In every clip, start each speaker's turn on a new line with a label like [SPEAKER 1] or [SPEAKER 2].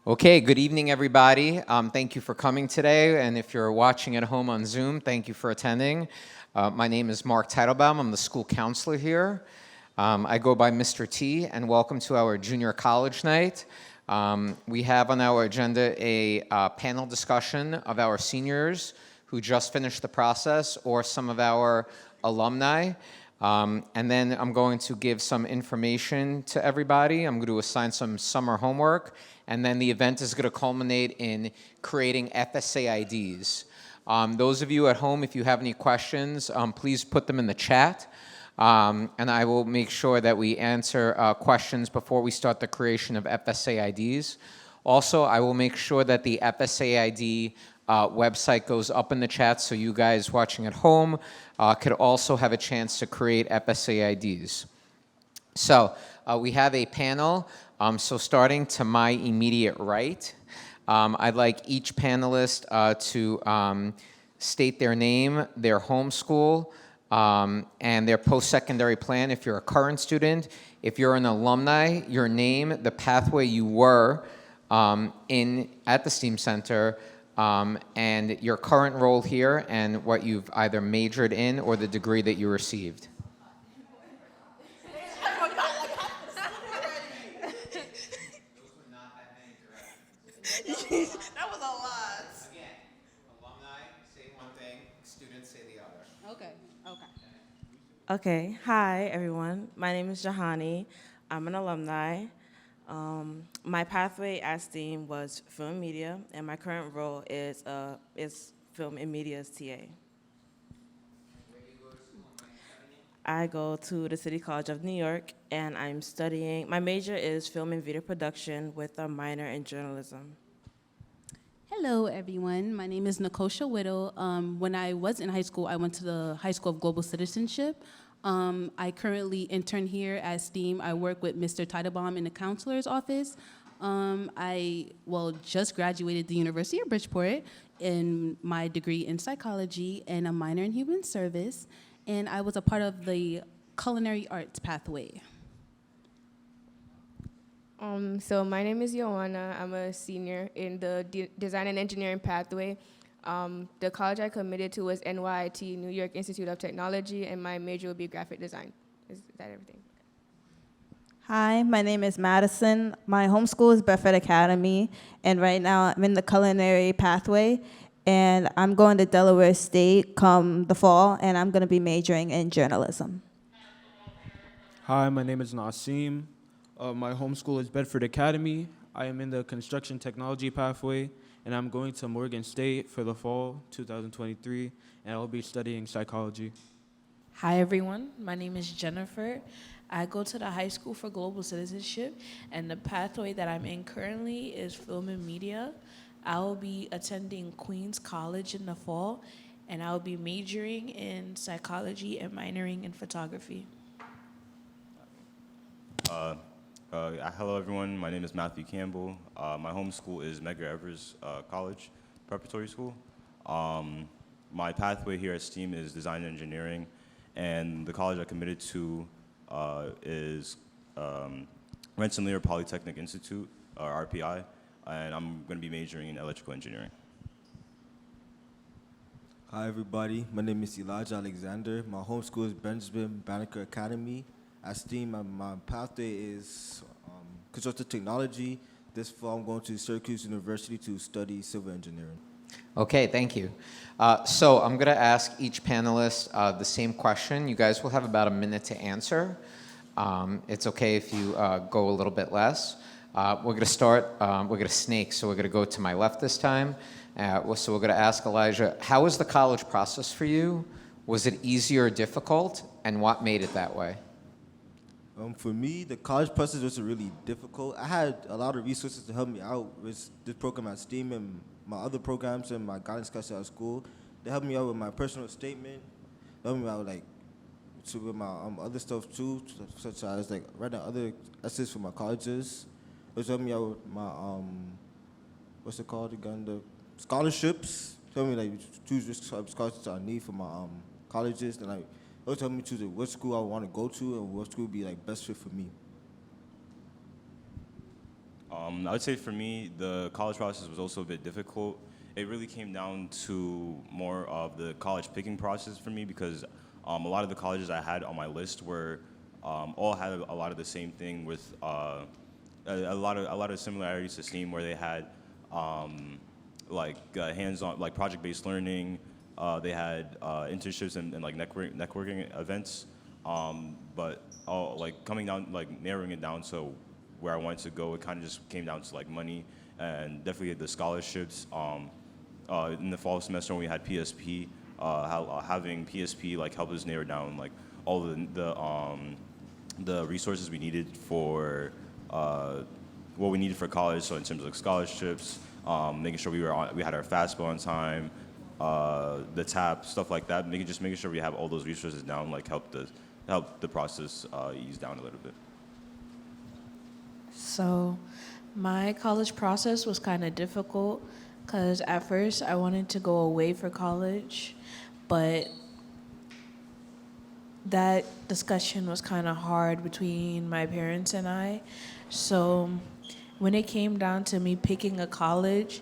[SPEAKER 1] Okay, good evening, everybody. Thank you for coming today, and if you're watching at home on Zoom, thank you for attending. My name is Mark Teitelbaum. I'm the school counselor here. I go by Mr. T, and welcome to our junior college night. We have on our agenda a panel discussion of our seniors who just finished the process or some of our alumni. And then I'm going to give some information to everybody. I'm going to assign some summer homework, and then the event is going to culminate in creating FSA IDs. Those of you at home, if you have any questions, please put them in the chat, and I will make sure that we answer questions before we start the creation of FSA IDs. Also, I will make sure that the FSA ID website goes up in the chat so you guys watching at home could also have a chance to create FSA IDs. So we have a panel. So starting to my immediate right, I'd like each panelist to state their name, their home school, and their post-secondary plan if you're a current student. If you're an alumni, your name, the pathway you were at the STEAM Center, and your current role here and what you've either majored in or the degree that you received.
[SPEAKER 2] That was a lot.
[SPEAKER 1] Again, alumni say one thing, students say the other.
[SPEAKER 2] Okay, hi everyone. My name is Jahani. I'm an alumni. My pathway at STEAM was film and media, and my current role is film and media's TA.
[SPEAKER 1] Where do you go to school?
[SPEAKER 2] I go to the City College of New York, and I'm studying, my major is film and video production with a minor in journalism.
[SPEAKER 3] Hello, everyone. My name is Nikosha Whittle. When I was in high school, I went to the High School of Global Citizenship. I currently intern here at STEAM. I work with Mr. Teitelbaum in the counselor's office. I just graduated the University of Bridgeport in my degree in psychology and a minor in human service, and I was a part of the culinary arts pathway.
[SPEAKER 4] So my name is Joanna. I'm a senior in the design and engineering pathway. The college I committed to was NYIT, New York Institute of Technology, and my major will be graphic design. Is that everything?
[SPEAKER 5] Hi, my name is Madison. My home school is Bedford Academy, and right now I'm in the culinary pathway, and I'm going to Delaware State come the fall, and I'm going to be majoring in journalism.
[SPEAKER 6] Hi, my name is Nasim. My home school is Bedford Academy. I am in the construction technology pathway, and I'm going to Morgan State for the fall 2023, and I'll be studying psychology.
[SPEAKER 7] Hi, everyone. My name is Jennifer. I go to the High School for Global Citizenship, and the pathway that I'm in currently is film and media. I will be attending Queens College in the fall, and I will be majoring in psychology and minoring in photography.
[SPEAKER 8] Hello, everyone. My name is Matthew Campbell. My home school is Medgar Evers College Preparatory School. My pathway here at STEAM is design and engineering, and the college I committed to is Rensselaer Polytechnic Institute, or RPI, and I'm going to be majoring in electrical engineering.
[SPEAKER 9] Hi, everybody. My name is Elijah Alexander. My home school is Benjamin Banneker Academy. At STEAM, my pathway is construction technology. This fall, I'm going to Syracuse University to study civil engineering.
[SPEAKER 1] Okay, thank you. So I'm going to ask each panelist the same question. You guys will have about a minute to answer. It's okay if you go a little bit less. We're going to start, we're going to snake, so we're going to go to my left this time. So we're going to ask Elijah, how was the college process for you? Was it easy or difficult, and what made it that way?
[SPEAKER 9] For me, the college process was really difficult. I had a lot of resources to help me out with this program at STEAM and my other programs and my guidance classes at school. They helped me out with my personal statement. They helped me out with my other stuff too, such as writing other essays for my colleges. It helped me out with my what's it called again? The scholarships. They helped me choose which scholarships I need for my colleges, and also helped me choose what school I want to go to and what school would be like best fit for me.
[SPEAKER 8] I would say for me, the college process was also a bit difficult. It really came down to more of the college picking process for me because a lot of the colleges I had on my list were all had a lot of the same thing with a lot of similarities to STEAM where they had hands-on like project-based learning. They had internships and like networking events. But like coming down like narrowing it down to where I wanted to go, it kind of just came down to like money and definitely the scholarships. In the fall semester when we had PSP, having PSP like helped us narrow down like all the resources we needed for what we needed for college. So in terms of like scholarships, making sure we had our FAFSA on time, the TAP, stuff like that. Making sure we have all those resources down like helped the process ease down a little bit.
[SPEAKER 7] So, my college process was kind of difficult because at first I wanted to go away for college, but that discussion was kind of hard between my parents and I. So, when it came down to me picking a college,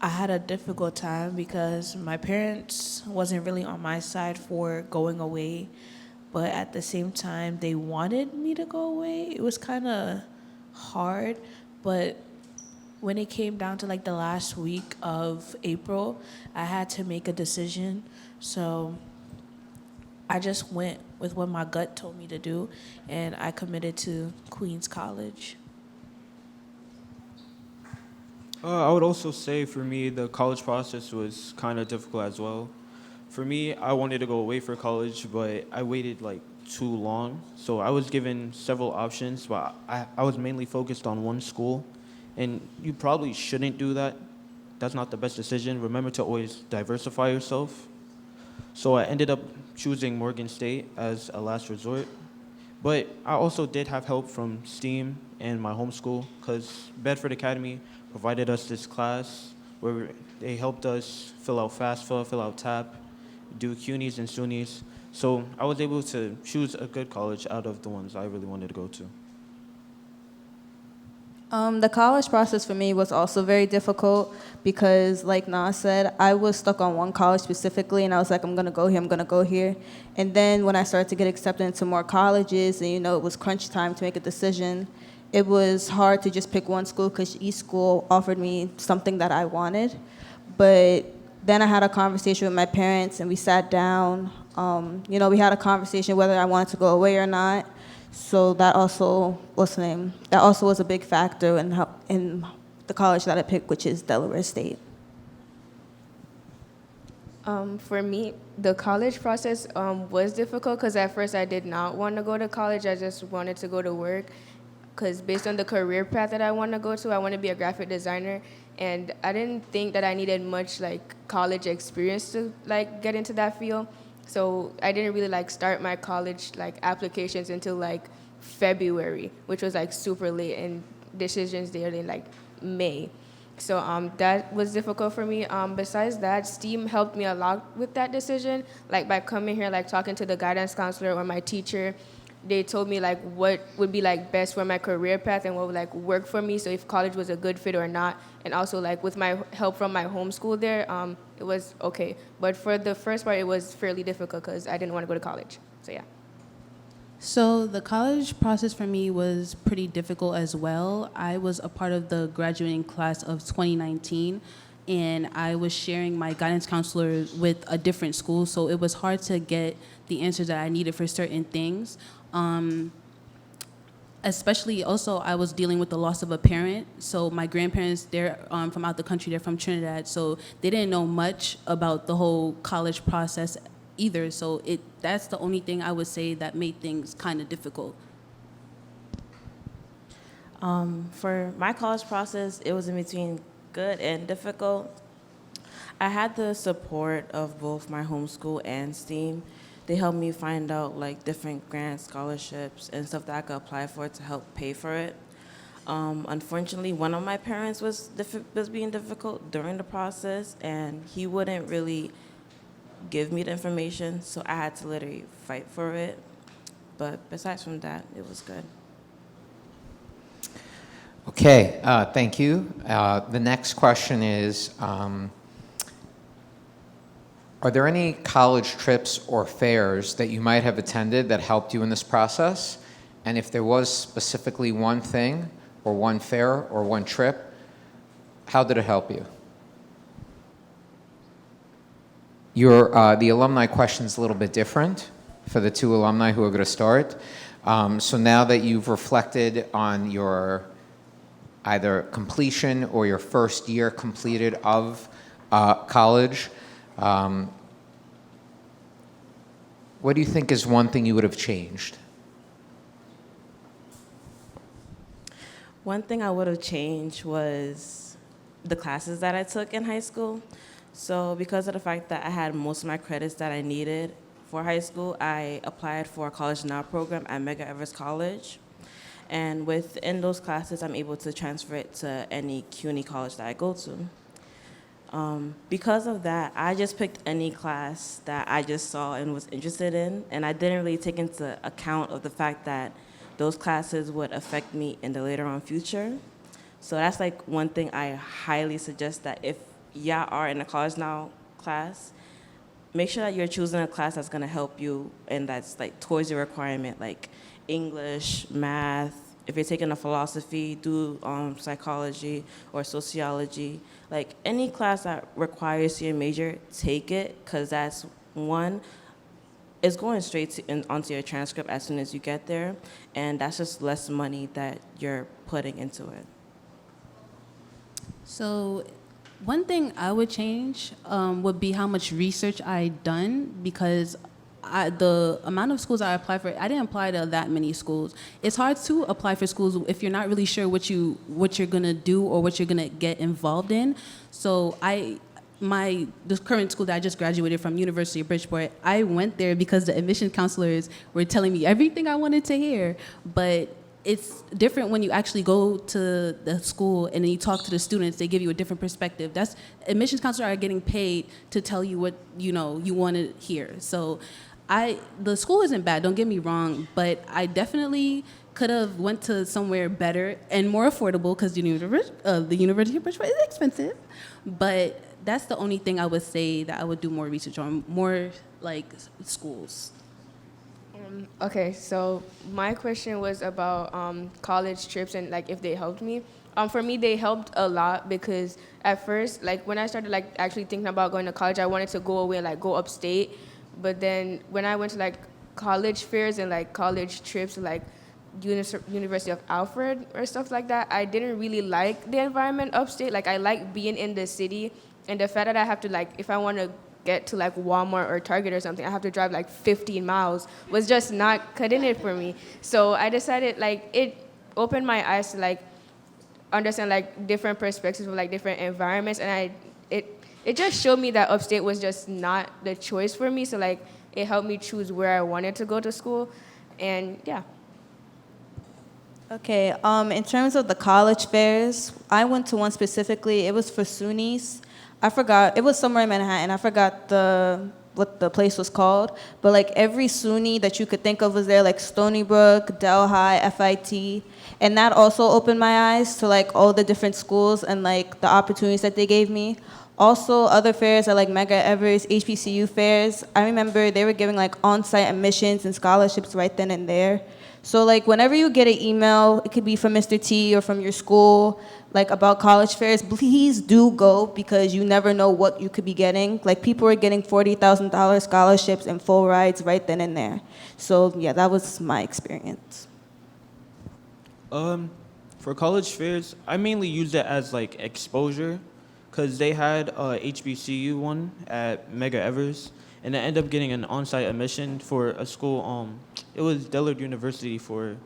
[SPEAKER 7] I had a difficult time because my parents wasn't really on my side for going away, but at the same time they wanted me to go away. It was kind of hard, but when it came down to like the last week of April, I had to make a decision. So I just went with what my gut told me to do, and I committed to Queens College.
[SPEAKER 6] I would also say for me, the college process was kind of difficult as well. For me, I wanted to go away for college, but I waited like too long. So I was given several options, but I was mainly focused on one school. And you probably shouldn't do that. That's not the best decision. Remember to always diversify yourself. So I ended up choosing Morgan State as a last resort. But I also did have help from STEAM and my home school because Bedford Academy provided us this class where they helped us fill out FAFSA, fill out TAP, do CUNYs and SUNYs. So I was able to choose a good college out of the ones I really wanted to go to.
[SPEAKER 5] The college process for me was also very difficult because, like Nas said, I was stuck on one college specifically, and I was like, I'm gonna go here, I'm gonna go here. And then when I started to get accepted into more colleges, and it was crunch time to make a decision, it was hard to just pick one school because each school offered me something that I wanted. But then I had a conversation with my parents, and we sat down. We had a conversation whether I wanted to go away or not. So that also, That also was a big factor in the college that I picked, which is Delaware State.
[SPEAKER 4] For me, the college process was difficult because at first I did not want to go to college. I just wanted to go to work because based on the career path that I want to go to, I want to be a graphic designer. And I didn't think that I needed much college experience to get into that field. So I didn't really start my college applications until February, which was super late, and decisions there in May. So that was difficult for me. Besides that, STEAM helped me a lot with that decision. By coming here, talking to the guidance counselor or my teacher, they told me what would be best for my career path and what would work for me. So if college was a good fit or not, and also with my help from my homeschool there, it was okay. But for the first part, it was fairly difficult because I didn't want to go to college. So yeah.
[SPEAKER 3] So the college process for me was pretty difficult as well. I was a part of the graduating class of 2019, and I was sharing my guidance counselor with a different school, so it was hard to get the answers that I needed for certain things. Especially also, I was dealing with the loss of a parent. So my grandparents, they're from out the country, they're from Trinidad, so they didn't know much about the whole college process either. So that's the only thing I would say that made things kind of difficult.
[SPEAKER 2] For my college process, it was in between good and difficult. I had the support of both my homeschool and STEAM. They helped me find out different grants, scholarships, and stuff that I could apply for to help pay for it. Unfortunately, one of my parents was being difficult during the process, and he wouldn't really give me the information, so I had to literally fight for it. But besides from that, it was good.
[SPEAKER 1] Okay, thank you. The next question is, are there any college trips or fairs that you might have attended that helped you in this process? And if there was specifically one thing, or one fair, or one trip, how did it help you? The alumni question's a little bit different for the two alumni who are going to start. So now that you've reflected on your either completion or your first year completed of college, what do you think is one thing you would have changed?
[SPEAKER 2] One thing I would have changed was the classes that I took in high school. So because of the fact that I had most of my credits that I needed for high school, I applied for a College Now program at Medgar Evers College. And within those classes, I'm able to transfer it to any CUNY college that I go to. Because of that, I just picked any class that I just saw and was interested in, and I didn't really take into account of the fact that those classes would affect me in the later on future. So that's like one thing I highly suggest, that if y'all are in a College Now class, make sure that you're choosing a class that's gonna help you and that's like towards your requirement, like English, math. If you're taking a philosophy, do psychology or sociology. Like any class that requires your major, take it, because that's one, it's going straight onto your transcript as soon as you get there, and that's just less money that you're putting into it.
[SPEAKER 3] So one thing I would change would be how much research I done, because the amount of schools I applied for, I didn't apply to that many schools. It's hard to apply for schools if you're not really sure what you're gonna do or what you're gonna get involved in. So the current school that I just graduated from, University of Bridgeport, I went there because the admission counselors were telling me everything I wanted to hear. But it's different when you actually go to the school and then you talk to the students. They give you a different perspective. Admissions counselors are getting paid to tell you what you want to hear. So the school isn't bad, don't get me wrong, but I definitely could have went to somewhere better and more affordable, because the University of Bridgeport is expensive. But that's the only thing I would say that I would do more research on, more like schools.
[SPEAKER 4] Okay, so my question was about college trips and like if they helped me. For me, they helped a lot, because at first, like when I started like actually thinking about going to college, I wanted to go away, like go upstate. But then when I went to like college fairs and like college trips, like University of Alfred or stuff like that, I didn't really like the environment upstate. Like I like being in the city, and the fact that I have to like, if I want to get to like Walmart or Target or something, I have to drive like 15 miles, was just not cutting it for me. So I decided, like, it opened my eyes to like understand like different perspectives of like different environments, and it just showed me that upstate was just not the choice for me. So like it helped me choose where I wanted to go to school, and yeah.
[SPEAKER 5] Okay, in terms of the college fairs, I went to one specifically. It was for SUNYs. I forgot, it was somewhere in Manhattan. I forgot what the place was called. But like every SUNY that you could think of was there, like Stony Brook, Delhi, FIT. And that also opened my eyes to like all the different schools and like the opportunities that they gave me. Also, other fairs are like Medgar Evers, HBCU fairs. I remember they were giving like on-site admissions and scholarships right then and there. So like whenever you get an email, it could be from Mr. T or from your school, like about college fairs, please do go, because you never know what you could be getting. Like people are getting $40,000 scholarships and full rides right then and there. So yeah, that was my experience.
[SPEAKER 6] For college fairs, I mainly used it as like exposure, because they had a HBCU one at Medgar Evers, and I ended up getting an on-site admission for a school. It was Dillard University for,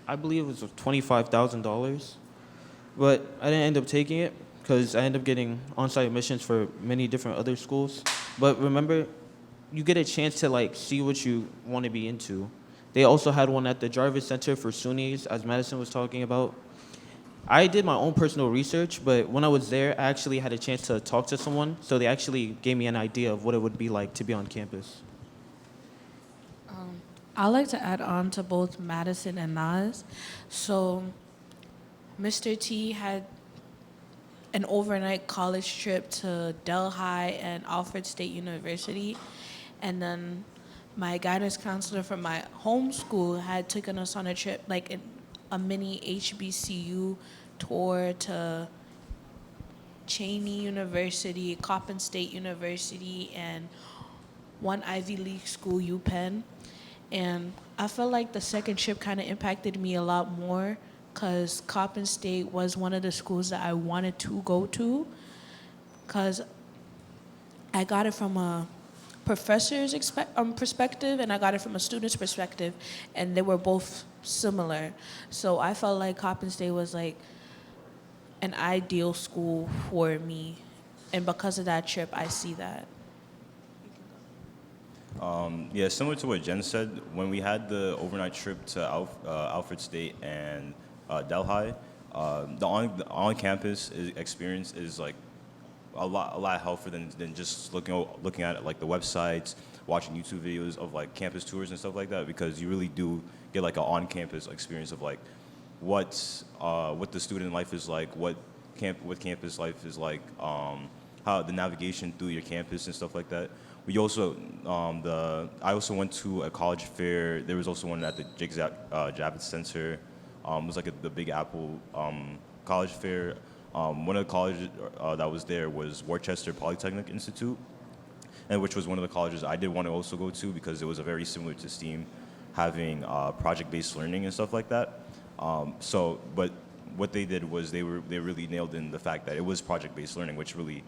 [SPEAKER 6] I believe it was $25,000, but I didn't end up taking it because I ended up getting on-site admissions for many different other schools. But remember, you get a chance to like see what you want to be into. They also had one at the Jarvis Center for SUNYs, as Madison was talking about. I did my own personal research, but when I was there, I actually had a chance to talk to someone, so they actually gave me an idea of what it would be like to be on campus.
[SPEAKER 7] I'd like to add on to both Madison and Nas. So, Mr. T had an overnight college trip to Delhi and Alfred State University. And then my guidance counselor from my home school had taken us on a trip, like a mini HBCU tour to Cheney University, Coppin State University, and one Ivy League school, UPenn. And I felt like the second trip kind of impacted me a lot more because Coppin State was one of the schools that I wanted to go to because I got it from a professor's perspective and I got it from a student's perspective, and they were both similar. So I felt like Coppin State was like an ideal school for me, and because of that trip, I see that.
[SPEAKER 8] Yeah, similar to what Jen said, when we had the overnight trip to Alfred State and Delhi, the on-campus experience is like a lot healthier than just looking at like the websites, watching YouTube videos of like campus tours and stuff like that, because you really do get like an on-campus experience of like what the student life is like, what campus life is like, how the navigation through your campus and stuff like that. We also I also went to a college fair. There was also one at the Javits Center. It was like the Big Apple college fair. One of the colleges that was there was Worcester Polytechnic Institute, and which was one of the colleges I did want to also go to because it was a very similar to STEAM, having project-based learning and stuff like that. But what they did was they really nailed in the fact that it was project-based learning, which really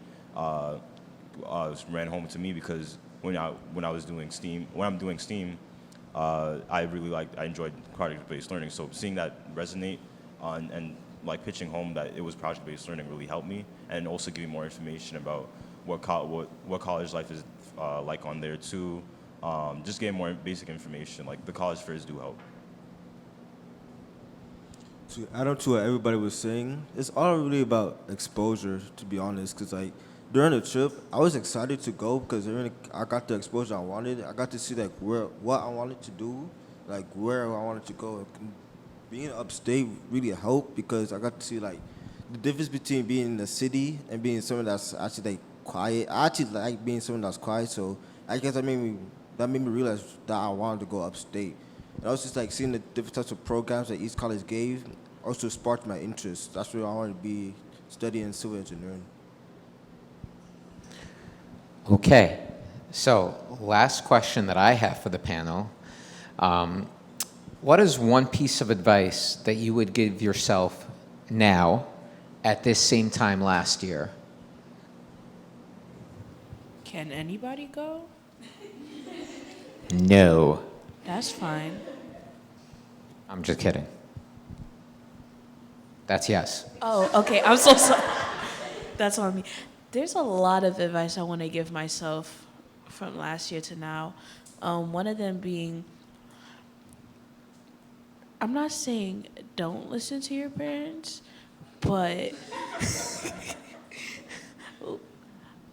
[SPEAKER 8] ran home to me because when I'm doing STEAM, I enjoyed project-based learning. So seeing that resonate and like pitching home that it was project-based learning really helped me, and also giving more information about what college life is like on there too. Just getting more basic information. Like the college fairs do help.
[SPEAKER 9] To add on to what everybody was saying, it's all really about exposure, to be honest. Because like during the trip, I was excited to go because I got the exposure I wanted. I got to see like what I wanted to do, like where I wanted to go. Being upstate really helped because I got to see like the difference between being in the city and being someone that's actually like quiet. I actually like being someone that's quiet, so I guess that made me realize that I wanted to go upstate. And also just like seeing the different types of programs that each college gave also sparked my interest. That's where I wanted to be studying civil engineering.
[SPEAKER 1] Okay, so last question that I have for the panel. What is one piece of advice that you would give yourself now at this same time last year?
[SPEAKER 7] Can anybody go?
[SPEAKER 1] No.
[SPEAKER 7] That's fine.
[SPEAKER 1] I'm just kidding. That's yes.
[SPEAKER 7] Oh, okay. I'm so sorry. That's on me. There's a lot of advice I want to give myself from last year to now. One of them being, I'm not saying don't listen to your parents, but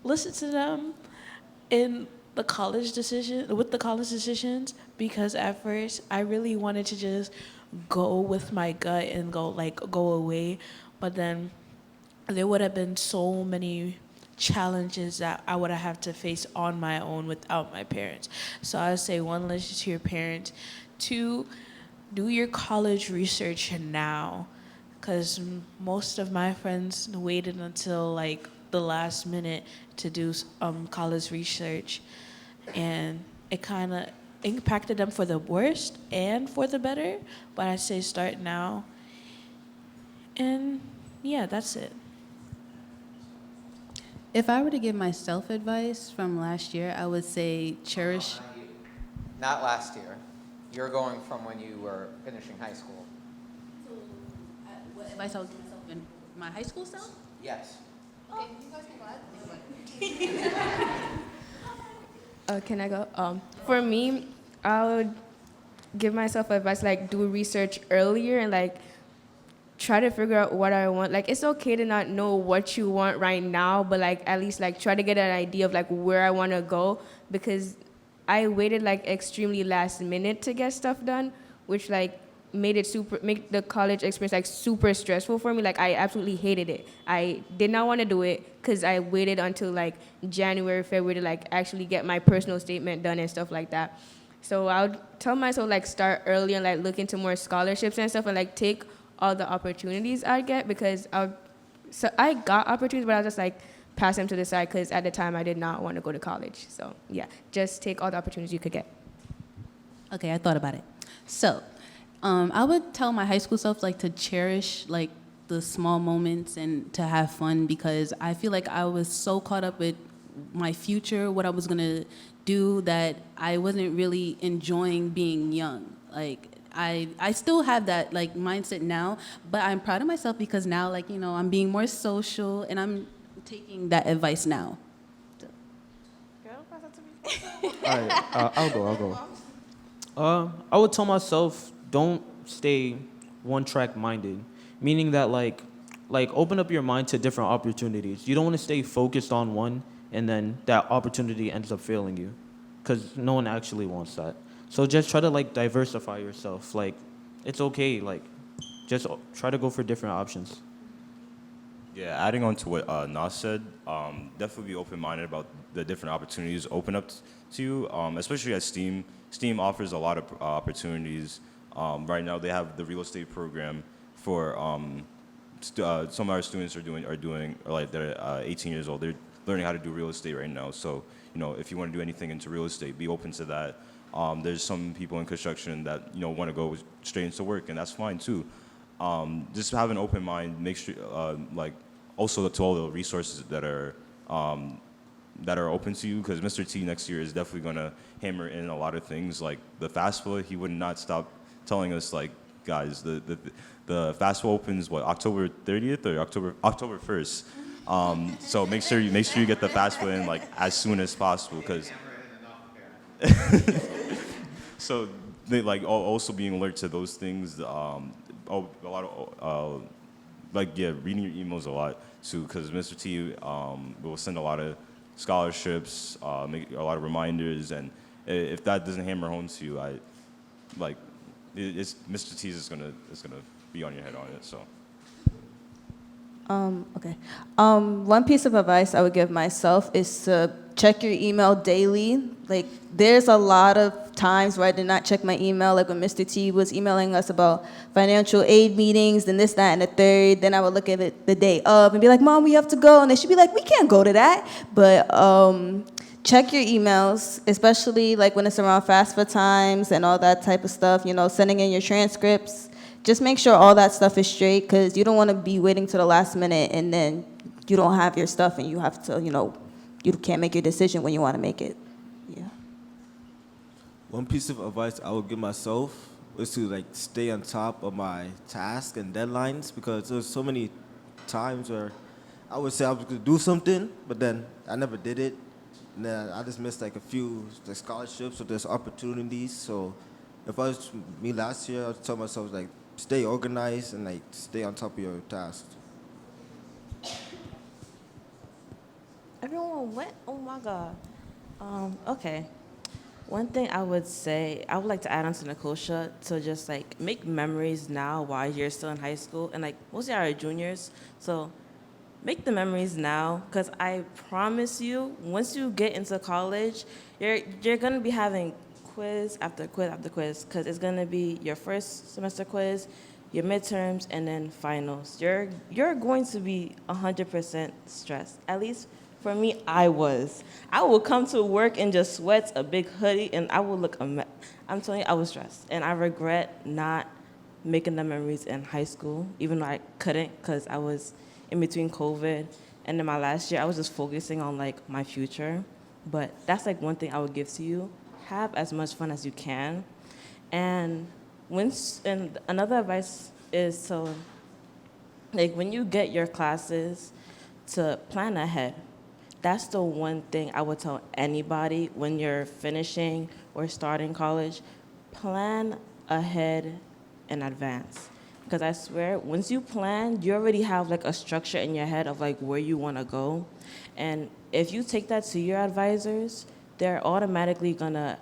[SPEAKER 7] listen to them in the college decisions, because at first I really wanted to just go with my gut and go away, but then there would have been so many challenges that I would have to face on my own without my parents. So I would say, one, listen to your parents. Two, do your college research now, because most of my friends waited until like the last minute to do college research, and it kind of impacted them for the worst and for the better. But I say start now, and yeah, that's it.
[SPEAKER 3] If I were to give myself advice from last year, I would say cherish.
[SPEAKER 1] Not last year. You're going from when you were finishing high school.
[SPEAKER 3] What advice I would give myself in my high school self?
[SPEAKER 1] Yes.
[SPEAKER 3] Okay, you guys can go ahead.
[SPEAKER 4] Can I go? For me, I would give myself advice like do research earlier and like try to figure out what I want. Like, it's okay to not know what you want right now, but like at least like try to get an idea of like where I want to go, because I waited like extremely last minute to get stuff done, which like make the college experience like super stressful for me. Like, I absolutely hated it. I did not want to do it because I waited until like January, February to like actually get my personal statement done and stuff like that. So I would tell myself like start early and like look into more scholarships and stuff and like take all the opportunities I get, because I got opportunities, but I was just like pass them to the side because at the time I did not want to go to college. So yeah, just take all the opportunities you could get.
[SPEAKER 3] Okay, I thought about it. So, I would tell my high school self like to cherish like the small moments and to have fun, because I feel like I was so caught up with my future, what I was gonna do, that I wasn't really enjoying being young. Like I still have that like mindset now, but I'm proud of myself because now, like, you know, I'm being more social and I'm taking that advice now.
[SPEAKER 6] All right, I'll go. I would tell myself, don't stay one-track minded, meaning that like open up your mind to different opportunities. You don't want to stay focused on one and then that opportunity ends up failing you, because no one actually wants that. So just try to like diversify yourself. Like, it's okay. Like, just try to go for different options.
[SPEAKER 8] Yeah, adding on to what Nas said, definitely be open-minded about the different opportunities open up to you, especially at STEAM. STEAM offers a lot of opportunities. Right now, they have the real estate program for some of our students they're 18 years old. They're learning how to do real estate right now. So, you know, if you want to do anything into real estate, be open to that. There's some people in construction that, you know, want to go straight into work, and that's fine too. Just have an open mind. Make sure, also to all the resources that are open to you, because Mr. T next year is definitely going to hammer in a lot of things. Like the FAFSA, he would not stop telling us, like, guys, the FAFSA opens October 30th or October 1st. So make sure you get the FAFSA in like as soon as possible, because so they like also being alert to those things. A lot of reading your emails a lot too, because Mr. T will send a lot of scholarships, make a lot of reminders, and if that doesn't hammer home to you, it's Mr. T is gonna be on your head on it. So.
[SPEAKER 5] Okay. One piece of advice I would give myself is to check your email daily. Like, there's a lot of times where I did not check my email, like when Mr. T was emailing us about financial aid meetings and this, that, and the third. Then I would look at it the day of and be like, Mom, we have to go. And they should be like, we can't go to that. But check your emails, especially like when it's around FAFSA times and all that type of stuff, you know, sending in your transcripts. Just make sure all that stuff is straight, because you don't want to be waiting to the last minute and then you don't have your stuff and you have to, you know, you can't make your decision when you want to make it. Yeah.
[SPEAKER 9] One piece of advice I would give myself was to like stay on top of my tasks and deadlines, because there's so many times where I would say I was going to do something, but then I never did it. And then I just missed like a few scholarships or there's opportunities. So if I was me last year, I would tell myself like stay organized and like stay on top of your tasks.
[SPEAKER 2] Everyone went? Oh my God. Okay. One thing I would say, I would like to add on to Nikosha, to just like make memories now while you're still in high school, and like most of y'all are juniors, so make the memories now, because I promise you, once you get into college, you're gonna be having quiz after quiz after quiz, because it's gonna be your first semester quiz, your midterms, and then finals. You're going to be 100% stressed. At least for me, I was. I would come to work in just sweats, a big hoodie, and I would look a mess. I'm telling you, I was stressed, and I regret not making the memories in high school, even though I couldn't, because I was in between COVID, and in my last year, I was just focusing on like my future. But that's like one thing I would give to you: have as much fun as you can, and and another advice is to, like, when you get your classes, to plan ahead. That's the one thing I would tell anybody when you're finishing or starting college. Plan ahead in advance. Because I swear, once you plan, you already have like a structure in your head of like where you want to go. And if you take that to your advisors, they're automatically gonna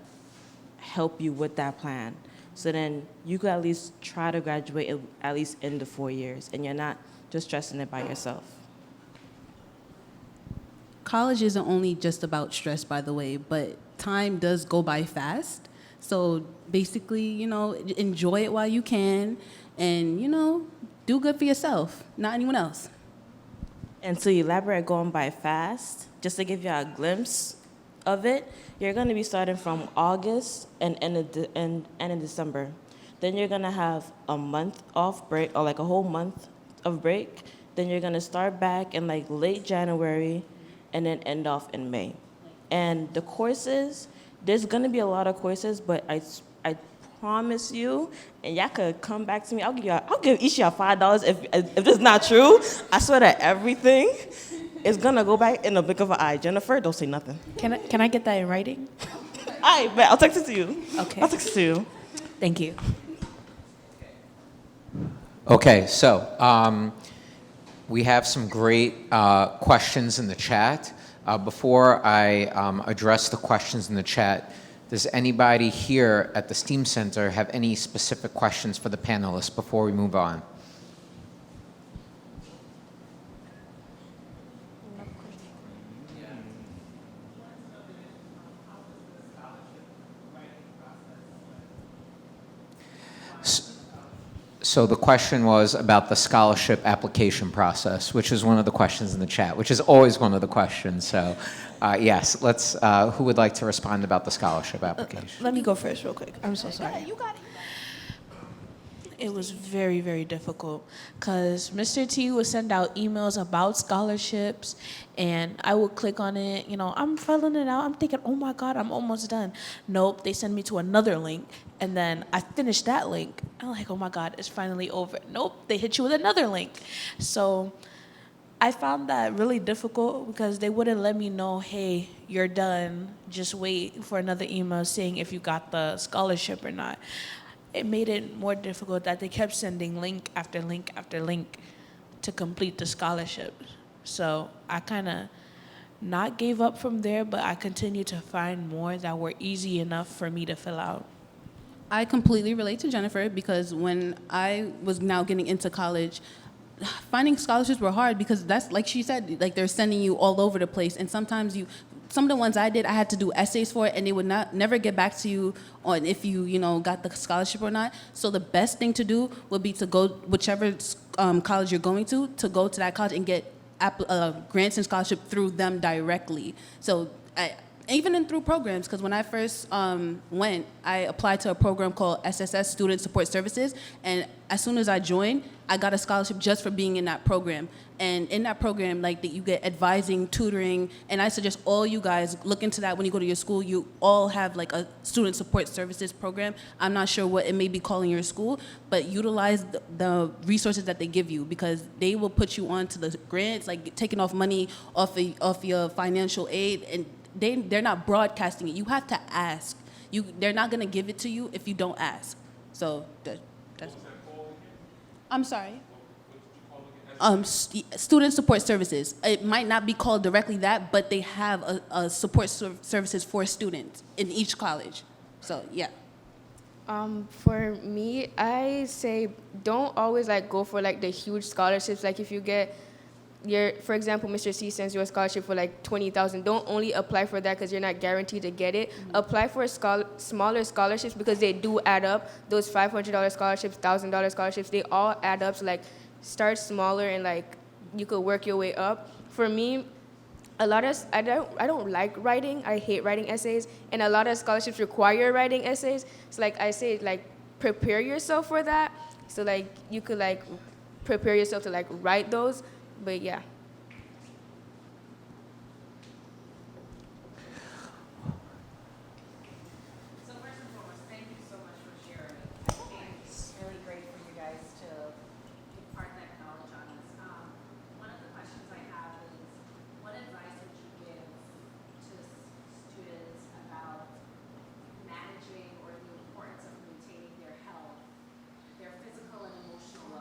[SPEAKER 2] help you with that plan. So then you could at least try to graduate at least in the 4 years, and you're not just stressing it by yourself.
[SPEAKER 3] College isn't only just about stress, by the way, but time does go by fast. So basically, enjoy it while you can and, do good for yourself, not anyone else.
[SPEAKER 2] And to elaborate going by fast, just to give you a glimpse of it, you're going to be starting from August and end in December. Then you're going to have a month off break, or like a whole month of break. Then you're going to start back in like late January and then end off in May. And the courses, there's going to be a lot of courses, but I promise you, and y'all could come back to me. I'll give each of y'all $5 if it's not true. I swear that everything is gonna go back in the blink of an eye. Jennifer, don't say nothing.
[SPEAKER 7] Can I get that in writing?
[SPEAKER 2] All right, but I'll text it to you.
[SPEAKER 7] Okay.
[SPEAKER 2] I'll text it to you.
[SPEAKER 7] Thank you.
[SPEAKER 1] Okay, so we have some great questions in the chat. Before I address the questions in the chat, does anybody here at the STEAM Center have any specific questions for the panelists before we move on? So the question was about the scholarship application process, which is one of the questions in the chat, which is always one of the questions. So yes, who would like to respond about the scholarship application?
[SPEAKER 7] Let me go first real quick. I'm so sorry. You got it. It was very, very difficult because Mr. T would send out emails about scholarships and I would click on it. I'm filling it out. I'm thinking, oh my God, I'm almost done. Nope, they send me to another link and then I finished that link. I'm like, oh my God, it's finally over. Nope, they hit you with another link. So I found that really difficult because they wouldn't let me know, hey, you're done. Just wait for another email saying if you got the scholarship or not. It made it more difficult that they kept sending link after link after link to complete the scholarship. So I kind of not gave up from there, but I continued to find more that were easy enough for me to fill out.
[SPEAKER 3] I completely relate to Jennifer because when I was now getting into college, finding scholarships were hard because that's like she said, like they're sending you all over the place, and sometimes some of the ones I did, I had to do essays for it, and they would never get back to you on if you got the scholarship or not. So the best thing to do would be to go whichever college you're going to go to that college and get grants and scholarship through them directly. So even through programs, because when I first went, I applied to a program called SSS, Student Support Services, and as soon as I joined, I got a scholarship just for being in that program. And in that program, like that, you get advising, tutoring, and I suggest all you guys look into that when you go to your school. You all have like a student support services program. I'm not sure what it may be called in your school, but utilize the resources that they give you because they will put you on to the grants, like taking off money off your financial aid, and they're not broadcasting it. You have to ask. They're not gonna give it to you if you don't ask. So that's. I'm sorry. Student support services. It might not be called directly that, but they have a support services for students in each college. So yeah.
[SPEAKER 4] For me, I say don't always go for the huge scholarships. Like if you get for example, Mr. C sends you a scholarship for 20,000. Don't only apply for that because you're not guaranteed to get it. Mm-hmm. Apply for smaller scholarships because they do add up. Those $500 scholarships, $1,000 scholarships, they all add up. So start smaller and you could work your way up. For me, I don't like writing. I hate writing essays, and a lot of scholarships require writing essays. So I say prepare yourself for that. So you could prepare yourself to write those. But yeah.
[SPEAKER 10] So first and foremost, thank you so much for sharing. I think it's really great for you guys to impart that knowledge on us. One of the questions I have is, what advice would you give to students about managing or the importance of maintaining their health, their physical and emotional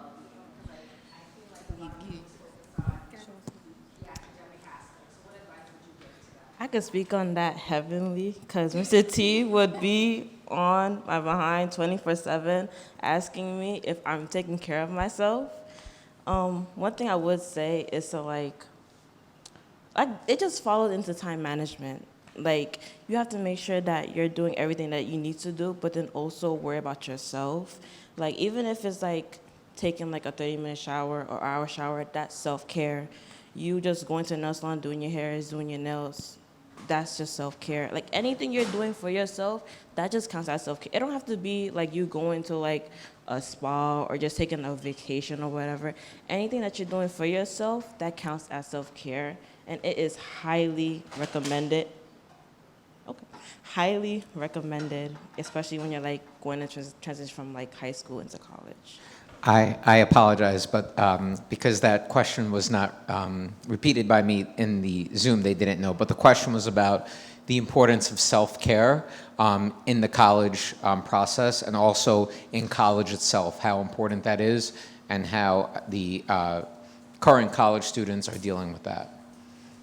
[SPEAKER 2] could speak on that heavily because Mr. T would be on my behind 24/7 asking me if I'm taking care of myself. One thing I would say is to it just follows into time management. Like, you have to make sure that you're doing everything that you need to do, but then also worry about yourself. Like, even if it's like taking like a 30-minute shower or hour shower, that's self-care. You just going to a nail salon, doing your hair, doing your nails, that's just self-care. Like, anything you're doing for yourself, that just counts as self-care. It don't have to be like you going to like a spa or just taking a vacation or whatever. Anything that you're doing for yourself, that counts as self-care. And it is highly recommended. Okay. Highly recommended, especially when you're like going to transition from like high school into college.
[SPEAKER 1] I apologize, but because that question was not repeated by me in the Zoom, they didn't know. But the question was about the importance of self-care in the college process and also in college itself, how important that is and how the current college students are dealing with that.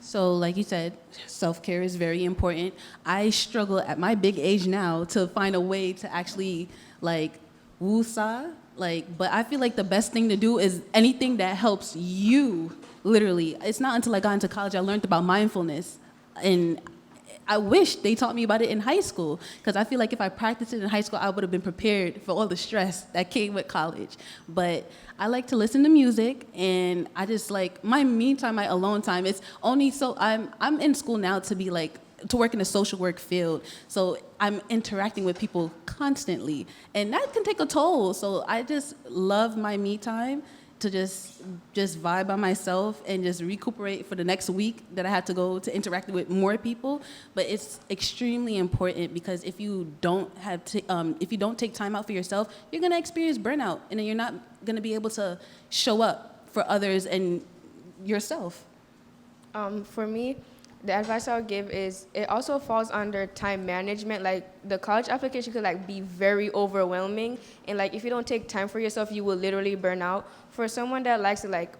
[SPEAKER 3] So like you said, self-care is very important. I struggle at my big age now to find a way to actually like woo-saw. But I feel like the best thing to do is anything that helps you, literally. It's not until I got into college I learned about mindfulness. And I wish they taught me about it in high school, because I feel like if I practiced it in high school, I would have been prepared for all the stress that came with college. But I like to listen to music, and I just like my me time, my alone time. It's only so I'm in school now to work in the social work field, so I'm interacting with people constantly, and that can take a toll. So I just love my me time to just vibe by myself and just recuperate for the next week that I have to go to interact with more people. But it's extremely important, because if you don't if you don't take time out for yourself, you're gonna experience burnout, and then you're not gonna be able to show up for others and yourself.
[SPEAKER 4] For me, the advice I would give is it also falls under time management. Like, the college application could like be very overwhelming, and like if you don't take time for yourself, you will literally burn out. For someone that likes to like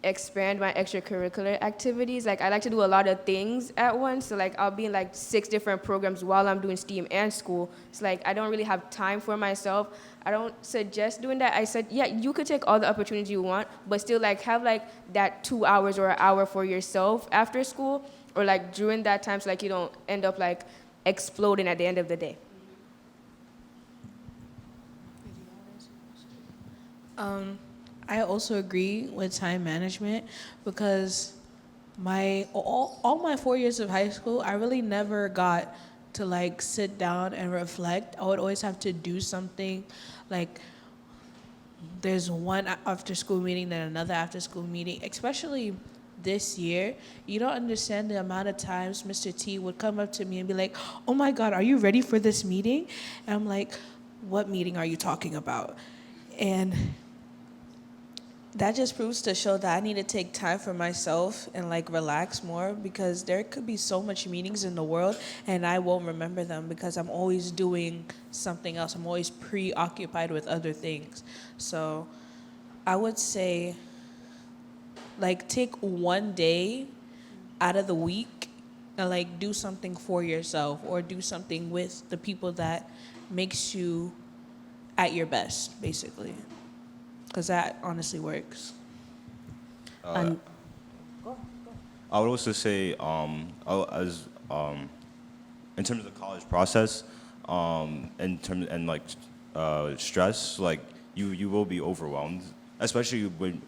[SPEAKER 4] expand my extracurricular activities, like I like to do a lot of things at once. So like I'll be in like 6 different programs while I'm doing STEAM and school. It's like I don't really have time for myself. I don't suggest doing that. I said, yeah, you could take all the opportunities you want, but still like have like that 2 hours or an hour for yourself after school, or like during that time, so like you don't end up like exploding at the end of the day.
[SPEAKER 7] I also agree with time management, because all my 4 years of high school, I really never got to like sit down and reflect. I would always have to do something. Like, there's one after school meeting, then another after school meeting. Especially this year, you don't understand the amount of times Mr. T would come up to me and be like, "Oh my God, are you ready for this meeting?" And I'm like, "What meeting are you talking about?" And that just proves to show that I need to take time for myself and like relax more, because there could be so much meetings in the world and I won't remember them because I'm always doing something else. I'm always preoccupied with other things. So I would say, like, take one day out of the week and like do something for yourself, or do something with the people that makes you at your best, basically. Because that honestly works.
[SPEAKER 8] I would also say, in terms of the college process, in terms and like stress, like you will be overwhelmed, especially when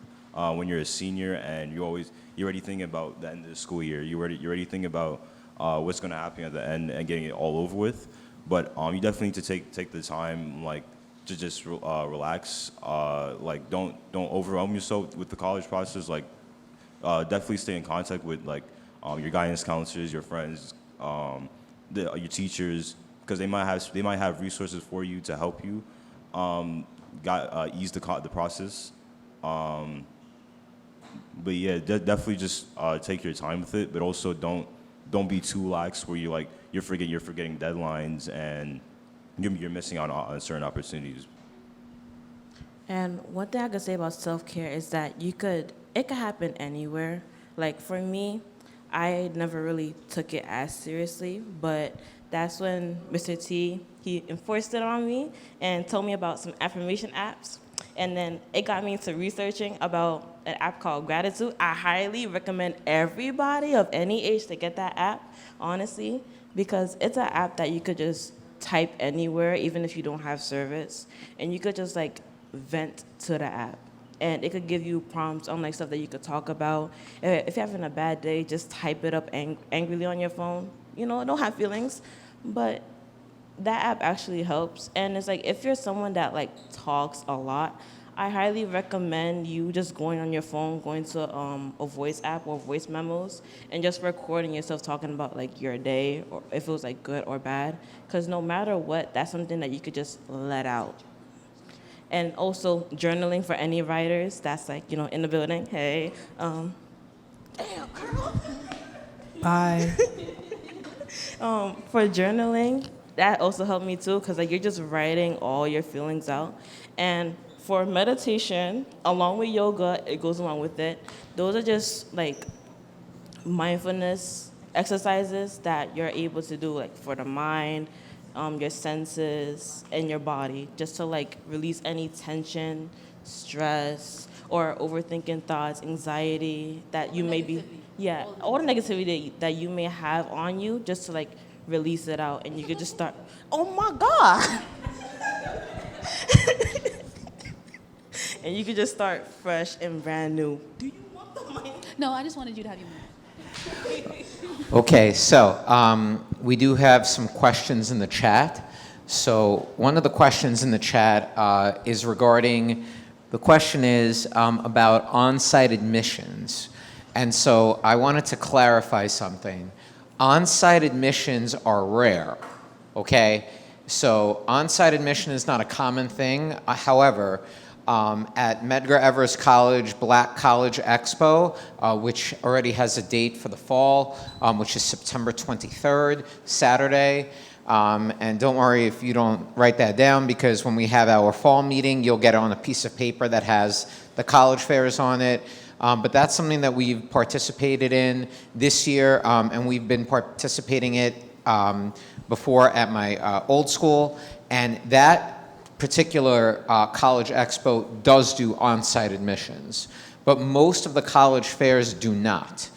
[SPEAKER 8] you're a senior and you're already thinking about the end of the school year. You're already thinking about what's going to happen at the end and getting it all over with. But you definitely need to take the time, like, to just relax. Like, don't overwhelm yourself with the college process. Like, definitely stay in contact with like your guidance counselors, your friends, your teachers, because they might have resources for you to help you ease the process. But yeah, definitely just take your time with it, but also don't be too lax where you're forgetting deadlines and you're missing out on certain opportunities.
[SPEAKER 2] And one thing I could say about self-care is that it could happen anywhere. Like, for me, I never really took it as seriously, but that's when Mr. T, he enforced it on me and told me about some affirmation apps. And then it got me into researching about an app called Gratitude. I highly recommend everybody of any age to get that app, honestly, because it's an app that you could just type anywhere, even if you don't have service, and you could just like vent to the app. And it could give you prompts on like stuff that you could talk about. If you're having a bad day, just type it up angrily on your phone. You know, don't have feelings, but that app actually helps. And it's like if you're someone that like talks a lot, I highly recommend you just going on your phone, going to a voice app or voice memos, and just recording yourself talking about like your day or if it was like good or bad. Because no matter what, that's something that you could just let out. And also journaling for any writers that's like, in the building. Hey, damn, girl.
[SPEAKER 7] Bye.
[SPEAKER 2] For journaling, that also helped me too, because like you're just writing all your feelings out. And for meditation, along with yoga, it goes along with it. Those are just like mindfulness exercises that you're able to do like for the mind, your senses, and your body, just to like release any tension, stress, or overthinking thoughts, anxiety that you may be, yeah, all the negativity that you may have on you, just to like release it out, and you could just start. Oh my God! And you could just start fresh and brand new. Do you want the mic?
[SPEAKER 3] No, I just wanted you to have your moment.
[SPEAKER 1] Okay, so we do have some questions in the chat. So one of the questions in the chat is regarding, the question is about on-site admissions. And so I wanted to clarify something. On-site admissions are rare, okay? So on-site admission is not a common thing. However, at Medgar Evers College Black College Expo, which already has a date for the fall, which is September 23rd, Saturday. And don't worry if you don't write that down, because when we have our fall meeting, you'll get it on a piece of paper that has the college fairs on it. But that's something that we've participated in this year, and we've been participating it before at my old school. And that particular college expo does do on-site admissions, but most of the college fairs do not.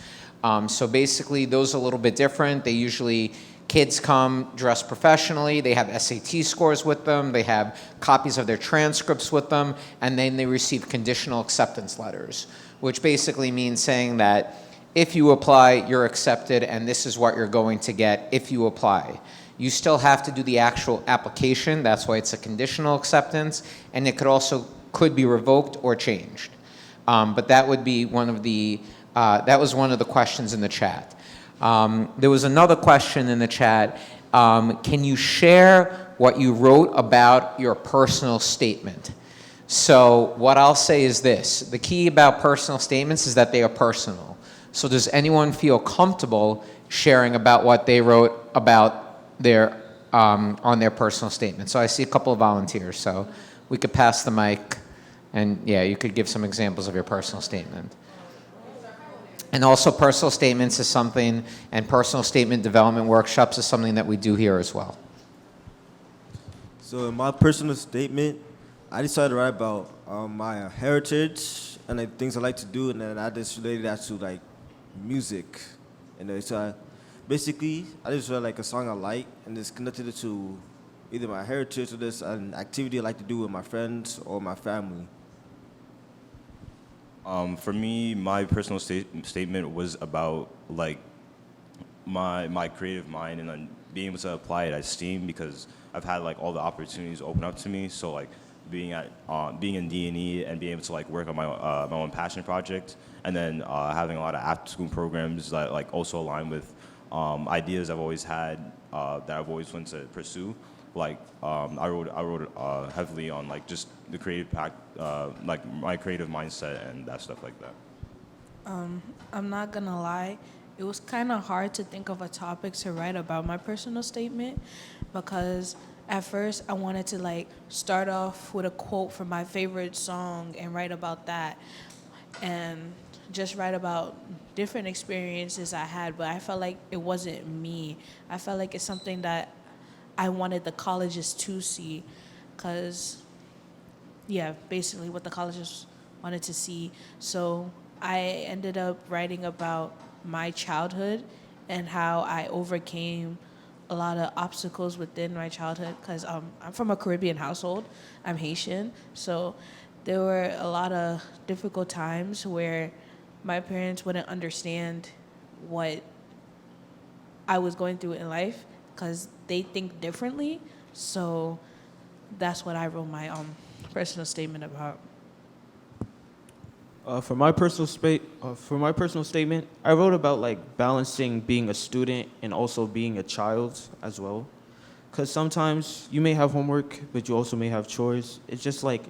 [SPEAKER 1] So basically, those are a little bit different. They usually, kids come dressed professionally, they have SAT scores with them, they have copies of their transcripts with them, and then they receive conditional acceptance letters, which basically means saying that if you apply, you're accepted, and this is what you're going to get if you apply. You still have to do the actual application. That's why it's a conditional acceptance, and it could be revoked or changed. But that would be one of the that was one of the questions in the chat. There was another question in the chat. Can you share what you wrote about your personal statement? So what I'll say is this: the key about personal statements is that they are personal. So does anyone feel comfortable sharing about what they wrote about their on their personal statement? So I see a couple of volunteers, so we could pass the mic, and yeah, you could give some examples of your personal statement. And also, personal statements is something, and personal statement development workshops is something that we do here as well.
[SPEAKER 9] So in my personal statement, I decided to write about my heritage and the things I like to do, and then I just related that to like music. And so basically, I just wrote like a song I like and just connected it to either my heritage or just an activity I like to do with my friends or my family.
[SPEAKER 8] For me, my personal statement was about like my creative mind and then being able to apply it at STEAM, because I've had like all the opportunities open up to me. So like being in D&E and being able to like work on my own passion project, and then having a lot of after school programs that like also align with ideas I've always had that I've always wanted to pursue. Like I wrote heavily on like just the creative like my creative mindset and that stuff like that.
[SPEAKER 7] I'm not gonna lie, it was kind of hard to think of a topic to write about my personal statement, because at first I wanted to like start off with a quote from my favorite song and write about that. and just write about different experiences I had, but I felt like it wasn't me. I felt like it's something that I wanted the colleges to see, because, yeah, basically what the colleges wanted to see. So I ended up writing about my childhood and how I overcame a lot of obstacles within my childhood, because I'm from a Caribbean household. I'm Haitian. So there were a lot of difficult times where my parents wouldn't understand what I was going through in life because they think differently. So that's what I wrote my personal statement about.
[SPEAKER 6] For my personal statement, I wrote about like balancing being a student and also being a child as well. Cause sometimes you may have homework, but you also may have chores. It's just like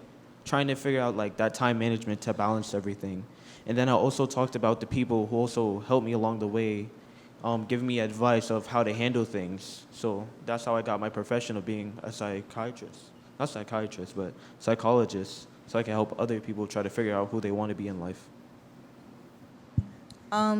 [SPEAKER 6] trying to figure out like that time management to balance everything. And then I also talked about the people who also helped me along the way, giving me advice of how to handle things. So that's how I got my profession of being a psychiatrist. Not psychiatrist, but psychologist. So I can help other people try to figure out who they want to be in life.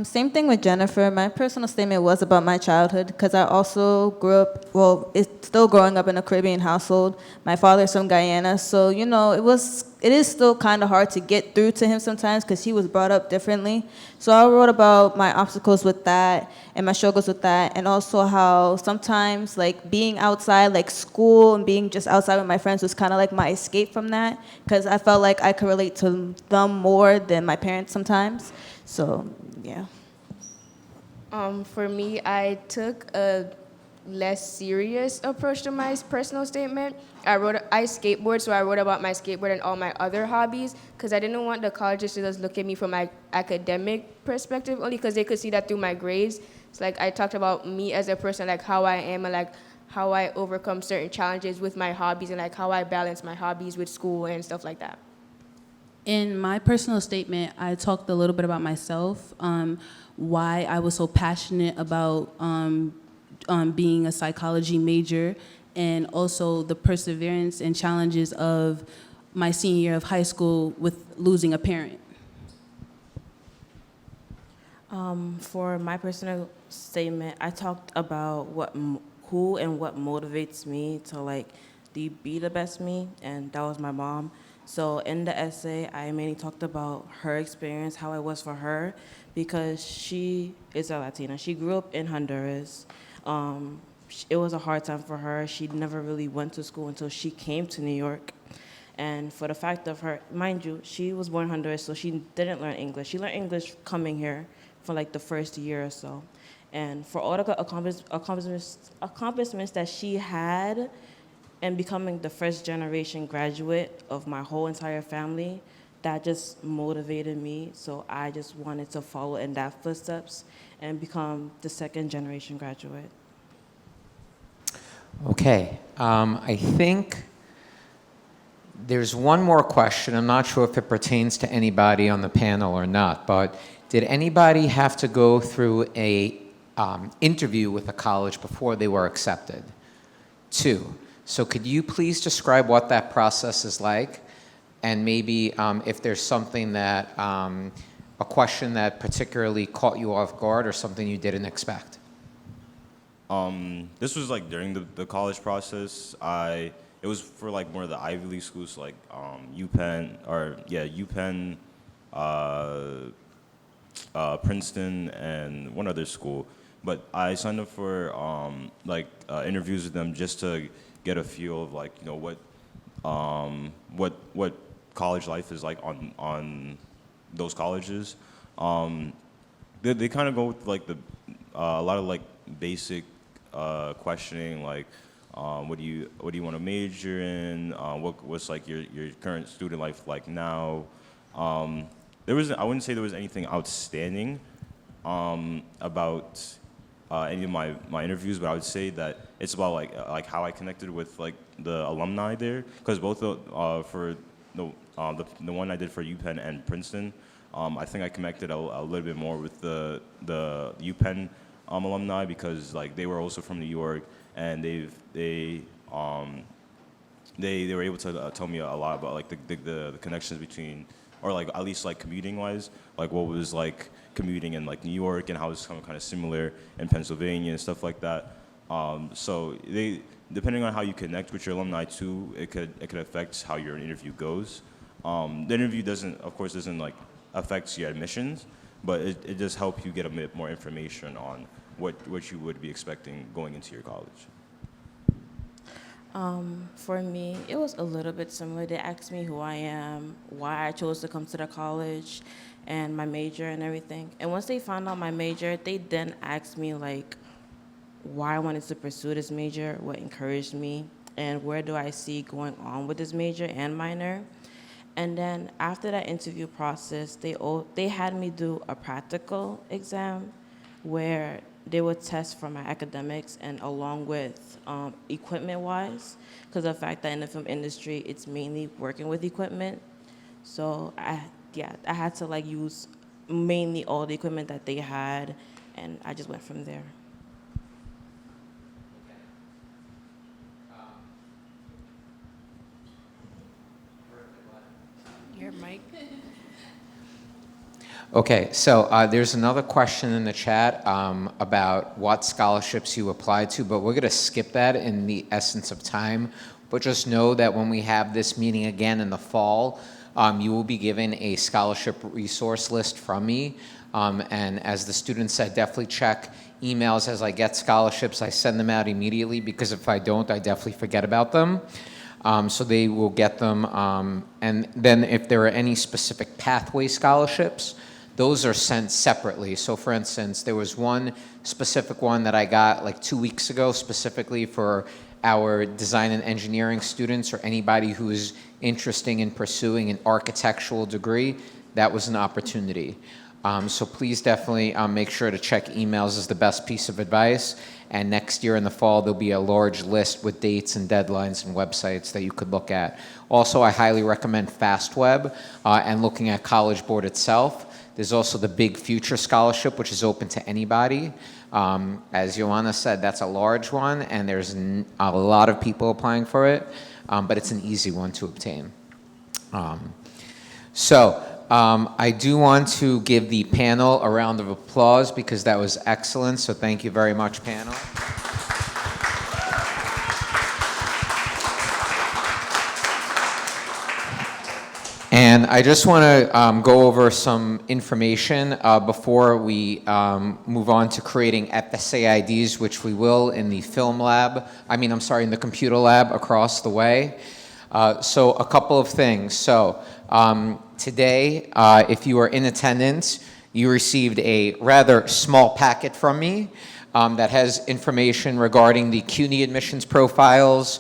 [SPEAKER 5] Same thing with Jennifer. My personal statement was about my childhood because I also grew up, well, it's still growing up in a Caribbean household. My father's from Guyana, so, it is still kind of hard to get through to him sometimes because he was brought up differently. So I wrote about my obstacles with that and my struggles with that, and also how sometimes, like, being outside, like school and being just outside with my friends was kind of like my escape from that because I felt like I could relate to them more than my parents sometimes. So, yeah.
[SPEAKER 4] For me, I took a less serious approach to my personal statement. I skateboard, so I wrote about my skateboard and all my other hobbies because I didn't want the colleges to just look at me from my academic perspective only because they could see that through my grades. It's like I talked about me as a person, like how I am and like how I overcome certain challenges with my hobbies and like how I balance my hobbies with school and stuff like that.
[SPEAKER 3] In my personal statement, I talked a little bit about myself, why I was so passionate about being a psychology major, and also the perseverance and challenges of my senior year of high school with losing a parent.
[SPEAKER 2] For my personal statement, I talked about who and what motivates me to be the best me, and that was my mom. So in the essay, I mainly talked about her experience, how it was for her, because she is a Latina. She grew up in Honduras. It was a hard time for her. She never really went to school until she came to New York. And for the fact of her, mind you, she was born in Honduras, so she didn't learn English. She learned English coming here for like the first year or so. And for all the accomplishments that she had, and becoming the first generation graduate of my whole entire family, that just motivated me. So I just wanted to follow in that footsteps and become the second generation graduate.
[SPEAKER 1] Okay, I think there's one more question. I'm not sure if it pertains to anybody on the panel or not, but did anybody have to go through a interview with a college before they were accepted? 2. So could you please describe what that process is like, and maybe if there's something that, a question that particularly caught you off guard or something you didn't expect?
[SPEAKER 8] This was like during the college process. It was for like more of the Ivy League schools, like UPenn, Princeton, and one other school. But I signed up for interviews with them just to get a feel of like what college life is like on those colleges. They kind of go with like a lot of like basic questioning, like what do you want to major in, what's like your current student life like now. I wouldn't say there was anything outstanding about any of my interviews, but I would say that it's about like how I connected with like the alumni there, because both for the one I did for UPenn and Princeton, I think I connected a little bit more with the UPenn alumni because like they were also from New York, and they were able to tell me a lot about like the connections between or like at least like commuting wise, like what was like commuting in like New York and how it's kind of similar in Pennsylvania and stuff like that. So depending on how you connect with your alumni too, it could affect how your interview goes. The interview of course doesn't like affect your admissions, but it does help you get a bit more information on what you would be expecting going into your college.
[SPEAKER 2] For me, it was a little bit similar. They asked me who I am, why I chose to come to the college, and my major and everything. And once they found out my major, they then asked me like why I wanted to pursue this major, what encouraged me, and where do I see going on with this major and minor. And then after that interview process, they had me do a practical exam where they would test for my academics and along with equipment-wise, because of the fact that in the film industry, it's mainly working with equipment. So I had to like use mainly all the equipment that they had, and I just went from there.
[SPEAKER 7] Your mic.
[SPEAKER 1] Okay, so there's another question in the chat about what scholarships you applied to, but we're going to skip that in the essence of time. But just know that when we have this meeting again in the fall, you will be given a scholarship resource list from me. And as the student said, definitely check emails as I get scholarships. I send them out immediately because if I don't, I definitely forget about them. So they will get them. And then if there are any specific pathway scholarships, those are sent separately. So for instance, there was one specific one that I got like 2 weeks ago specifically for our design and engineering students or anybody who is interested in pursuing an architectural degree. That was an opportunity. So please definitely make sure to check emails is the best piece of advice. And next year in the fall, there'll be a large list with dates and deadlines and websites that you could look at. Also, I highly recommend FastWeb and looking at College Board itself. There's also the Big Future Scholarship, which is open to anybody. As Joanna said, that's a large one, and there's a lot of people applying for it, but it's an easy one to obtain. I do want to give the panel a round of applause because that was excellent, so thank you very much, panel. And I just want to go over some information before we move on to creating FSA IDs, which we will in the in the computer lab across the way. So a couple of things. So today, if you are in attendance, you received a rather small packet from me that has information regarding the CUNY admissions profiles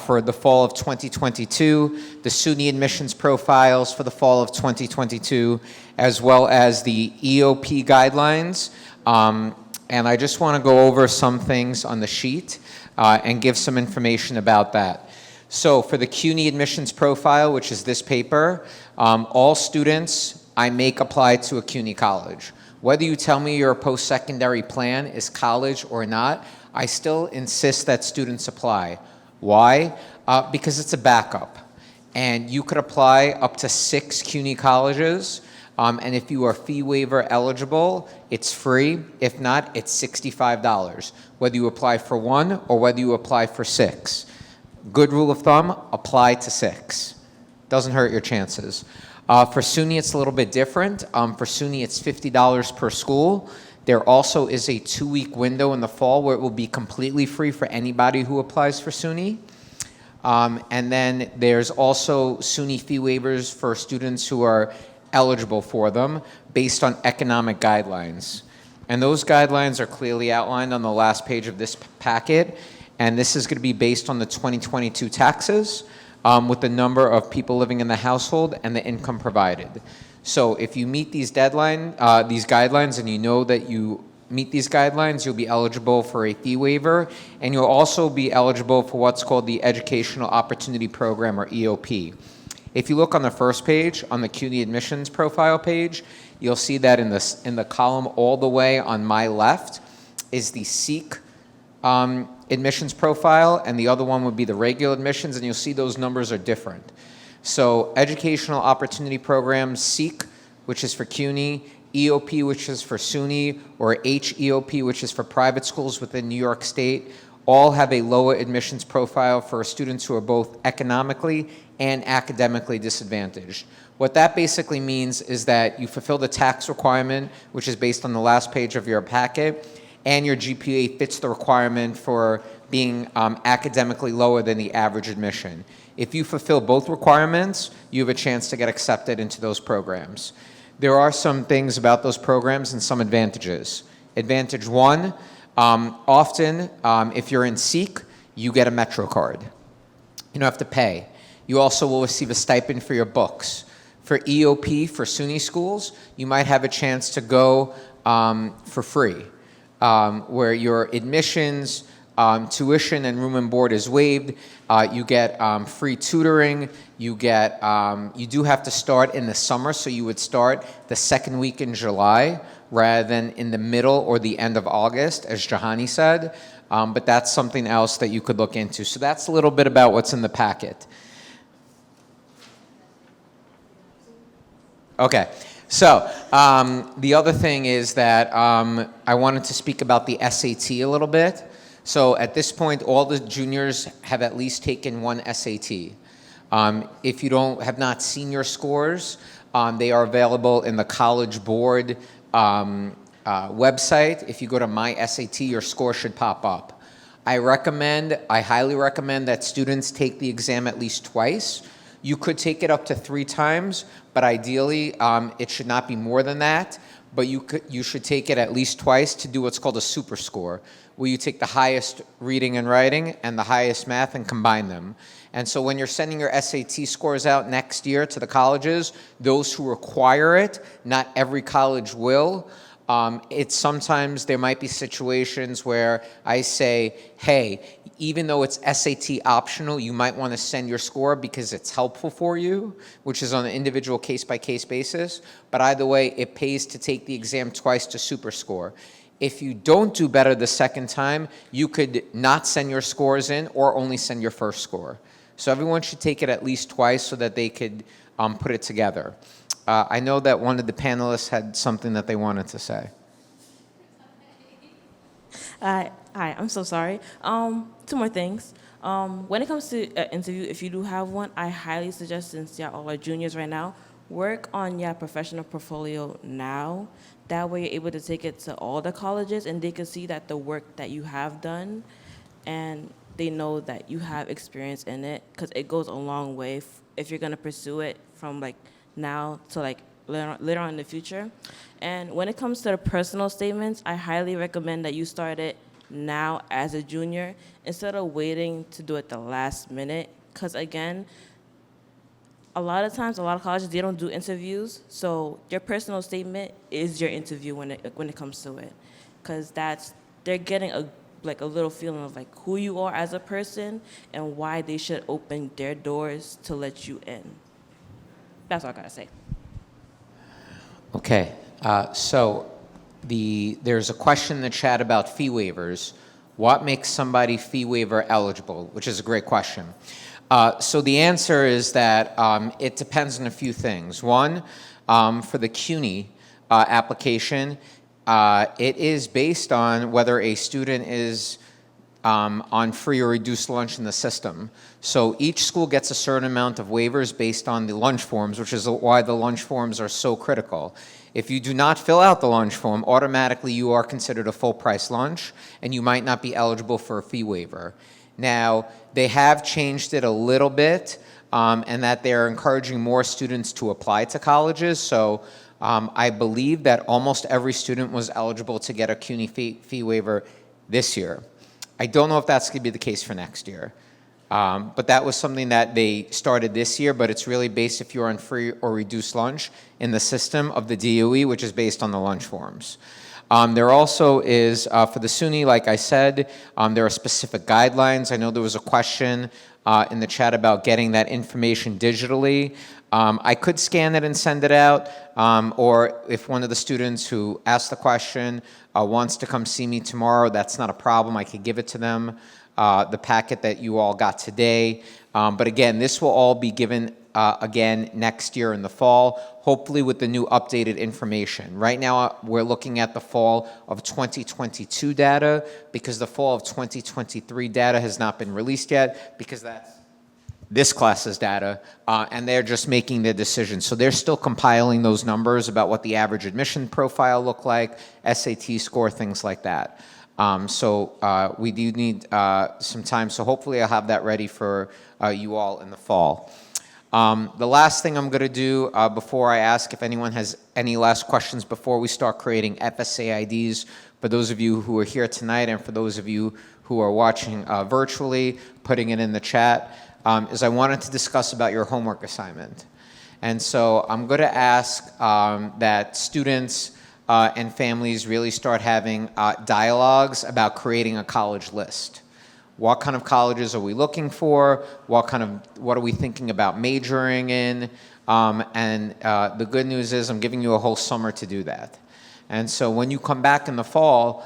[SPEAKER 1] for the fall of 2022, the SUNY admissions profiles for the fall of 2022, as well as the EOP guidelines. And I just want to go over some things on the sheet and give some information about that. So for the CUNY admissions profile, which is this paper, all students I make apply to a CUNY college. Whether you tell me your post-secondary plan is college or not, I still insist that students apply. Why? Because it's a backup. And you could apply up to 6 CUNY colleges. And if you are fee waiver eligible, it's free. If not, it's $65, whether you apply for 1 or whether you apply for 6. Good rule of thumb, apply to 6. Doesn't hurt your chances. For SUNY, it's a little bit different. For SUNY, it's $50 per school. There also is a 2-week window in the fall where it will be completely free for anybody who applies for SUNY. And then there's also SUNY fee waivers for students who are eligible for them based on economic guidelines. And those guidelines are clearly outlined on the last page of this packet. And this is going to be based on the 2022 taxes with the number of people living in the household and the income provided. So if you meet these guidelines, and you know that you meet these guidelines, you'll be eligible for a fee waiver, and you'll also be eligible for what's called the Educational Opportunity Program, or EOP. If you look on the first page, on the CUNY admissions profile page, you'll see that in the column all the way on my left is the SEEK admissions profile, and the other one would be the regular admissions, and you'll see those numbers are different. So Educational Opportunity Programs, SEEK, which is for CUNY, EOP, which is for SUNY, or HEOP, which is for private schools within New York State, all have a lower admissions profile for students who are both economically and academically disadvantaged. What that basically means is that you fulfill the tax requirement, which is based on the last page of your packet, and your GPA fits the requirement for being academically lower than the average admission. If you fulfill both requirements, you have a chance to get accepted into those programs. There are some things about those programs and some advantages. Advantage one, often if you're in SEEK, you get a Metro card. You don't have to pay. You also will receive a stipend for your books. For EOP, for SUNY schools, you might have a chance to go for free, where your admissions, tuition and room and board is waived. You get free tutoring. You do have to start in the summer, so you would start the second week in July rather than in the middle or the end of August, as Jahani said. But that's something else that you could look into. So that's a little bit about what's in the packet. Okay, so the other thing is that I wanted to speak about the SAT a little bit. So at this point, all the juniors have at least taken one SAT. If you have not seen your scores, they are available in the College Board website. If you go to My SAT, your score should pop up. I highly recommend that students take the exam at least twice. You could take it up to 3 times, but ideally it should not be more than that. But you should take it at least twice to do what's called a super score, where you take the highest reading and writing and the highest math and combine them. And so when you're sending your SAT scores out next year to the colleges, those who require it, not every college will. Sometimes there might be situations where I say, hey, even though it's SAT optional, you might want to send your score because it's helpful for you, which is on an individual case-by-case basis. But either way, it pays to take the exam twice to super score. If you don't do better the second time, you could not send your scores in or only send your first score. So everyone should take it at least twice so that they could put it together. I know that one of the panelists had something that they wanted to say.
[SPEAKER 2] Hi, I'm so sorry. 2 more things. When it comes to an interview, if you do have one, I highly suggest, since y'all all are juniors right now, work on your professional portfolio now. That way you're able to take it to all the colleges and they can see that the work that you have done, and they know that you have experience in it, because it goes a long way if you're gonna pursue it from like now to like later on in the future. And when it comes to the personal statements, I highly recommend that you start it now as a junior instead of waiting to do it the last minute. Because again, a lot of times, a lot of colleges, they don't do interviews, so your personal statement is your interview when it comes to it, because they're getting a little feeling of like who you are as a person and why they should open their doors to let you in. That's all I gotta say.
[SPEAKER 1] Okay, so there's a question in the chat about fee waivers. What makes somebody fee waiver eligible? Which is a great question. So the answer is that it depends on a few things. One, for the CUNY application, it is based on whether a student is on free or reduced lunch in the system. So each school gets a certain amount of waivers based on the lunch forms, which is why the lunch forms are so critical. If you do not fill out the lunch form, automatically you are considered a full price lunch and you might not be eligible for a fee waiver. Now, they have changed it a little bit, and that they're encouraging more students to apply to colleges. So I believe that almost every student was eligible to get a CUNY fee waiver this year. I don't know if that's going to be the case for next year. But that was something that they started this year, but it's really based if you're on free or reduced lunch in the system of the DOE, which is based on the lunch forms. There also is, for the SUNY, like I said, there are specific guidelines. I know there was a question in the chat about getting that information digitally. I could scan it and send it out, or if one of the students who asked the question wants to come see me tomorrow, that's not a problem. I could give it to them, the packet that you all got today. But again, this will all be given again next year in the fall, hopefully with the new updated information. Right now, we're looking at the fall of 2022 data because the fall of 2023 data has not been released yet because that's this class's data, and they're just making their decisions. So they're still compiling those numbers about what the average admission profile looked like, SAT score, things like that. So we do need some time, so hopefully I'll have that ready for you all in the fall. The last thing I'm going to do before I ask if anyone has any last questions before we start creating FSA IDs, for those of you who are here tonight and for those of you who are watching virtually, putting it in the chat, is I wanted to discuss about your homework assignment. And so I'm going to ask that students and families really start having dialogues about creating a college list. What kind of colleges are we looking for? What are we thinking about majoring in? And the good news is I'm giving you a whole summer to do that. And so when you come back in the fall,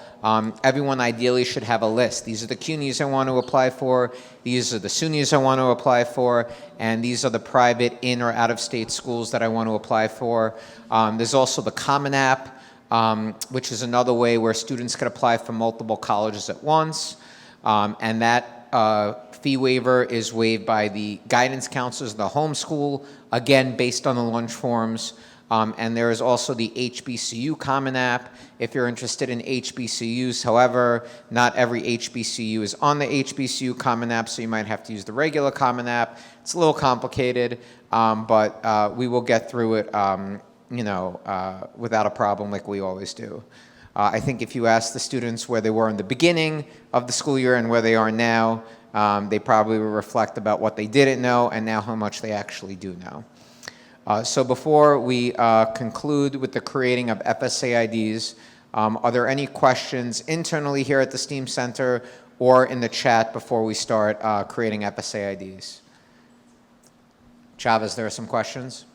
[SPEAKER 1] everyone ideally should have a list. These are the CUNYs I want to apply for, these are the SUNYs I want to apply for, and these are the private in or out-of-state schools that I want to apply for. There's also the Common App, which is another way where students could apply for multiple colleges at once. And that fee waiver is waived by the guidance counselors in the homeschool, again, based on the lunch forms. And there is also the HBCU Common App if you're interested in HBCUs. However, not every HBCU is on the HBCU Common App, so you might have to use the regular Common App. It's a little complicated, but we will get through it without a problem like we always do. I think if you ask the students where they were in the beginning of the school year and where they are now, they probably will reflect about what they didn't know and now how much they actually do know. So before we conclude with the creating of FSA IDs, are there any questions internally here at the STEAM Center or in the chat before we start creating FSA IDs? Chavez, there are some questions?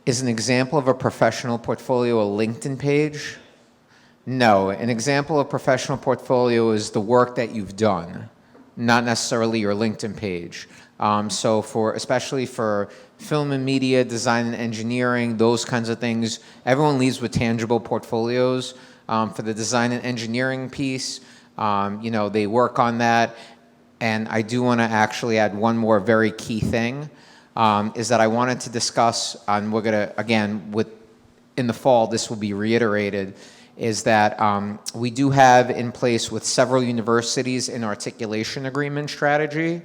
[SPEAKER 1] Is an example of a professional portfolio a LinkedIn page? No, an example of professional portfolio is the work that you've done, not necessarily your LinkedIn page. So especially for film and media, design and engineering, those kinds of things, everyone leaves with tangible portfolios. For the design and engineering piece, they work on that. And I do want to actually add one more very key thing, is that I wanted to discuss, and we're going to, again, in the fall, this will be reiterated, is that we do have in place with several universities an articulation agreement strategy.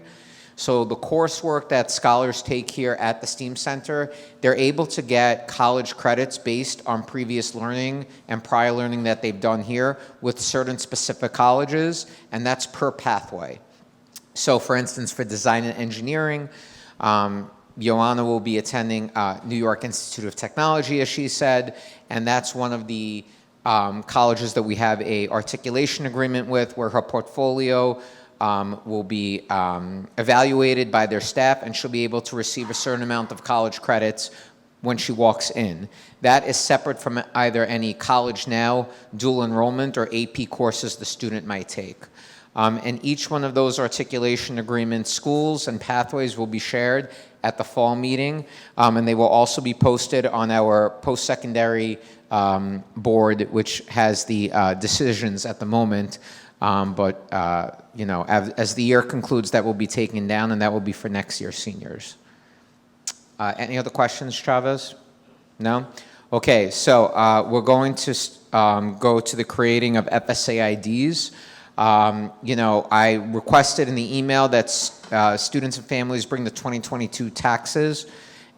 [SPEAKER 1] So the coursework that scholars take here at the STEAM Center, they're able to get college credits based on previous learning and prior learning that they've done here with certain specific colleges, and that's per pathway. So for instance, for design and engineering, Joanna will be attending New York Institute of Technology, as she said, and that's one of the colleges that we have a articulation agreement with, where her portfolio will be evaluated by their staff, and she'll be able to receive a certain amount of college credits when she walks in. That is separate from either any College Now, dual enrollment, or AP courses the student might take. And each one of those articulation agreements, schools and pathways, will be shared at the fall meeting, and they will also be posted on our post-secondary board, which has the decisions at the moment. But as the year concludes, that will be taken down, and that will be for next year's seniors. Any other questions, Chavez? No? Okay, so we're going to go to the creating of FSA IDs. I requested in the email that students and families bring the 2022 taxes.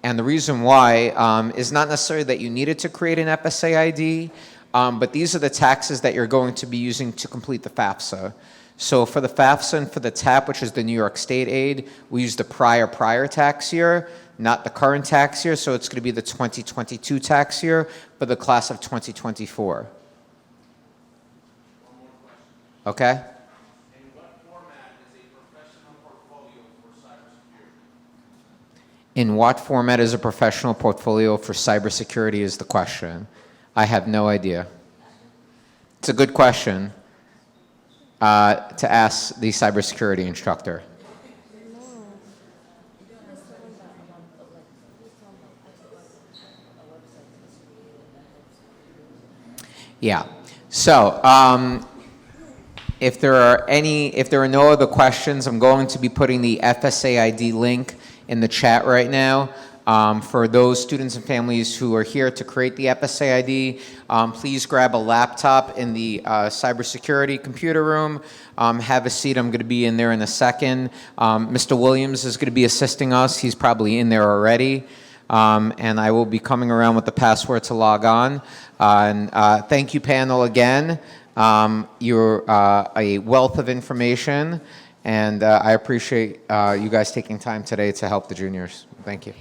[SPEAKER 1] And the reason why is not necessarily that you needed to create an FSA ID, but these are the taxes that you're going to be using to complete the FAFSA. So for the FAFSA and for the TAP, which is the New York State aid, we use the prior tax year, not the current tax year. So it's going to be the 2022 tax year for the class of 2024. Okay? In what format is a professional portfolio for cybersecurity? In what format is a professional portfolio for cybersecurity is the question. I have no idea. It's a good question to ask the cybersecurity instructor. Yeah. So, if there are no other questions, I'm going to be putting the FSAID link in the chat right now. For those students and families who are here to create the FSAID, please grab a laptop in the cybersecurity computer room. Have a seat. I'm going to be in there in a second. Mr. Williams is going to be assisting us. He's probably in there already. And I will be coming around with the password to log on. Thank you, panel, again. You're a wealth of information, and I appreciate you guys taking time today to help the juniors. Thank you.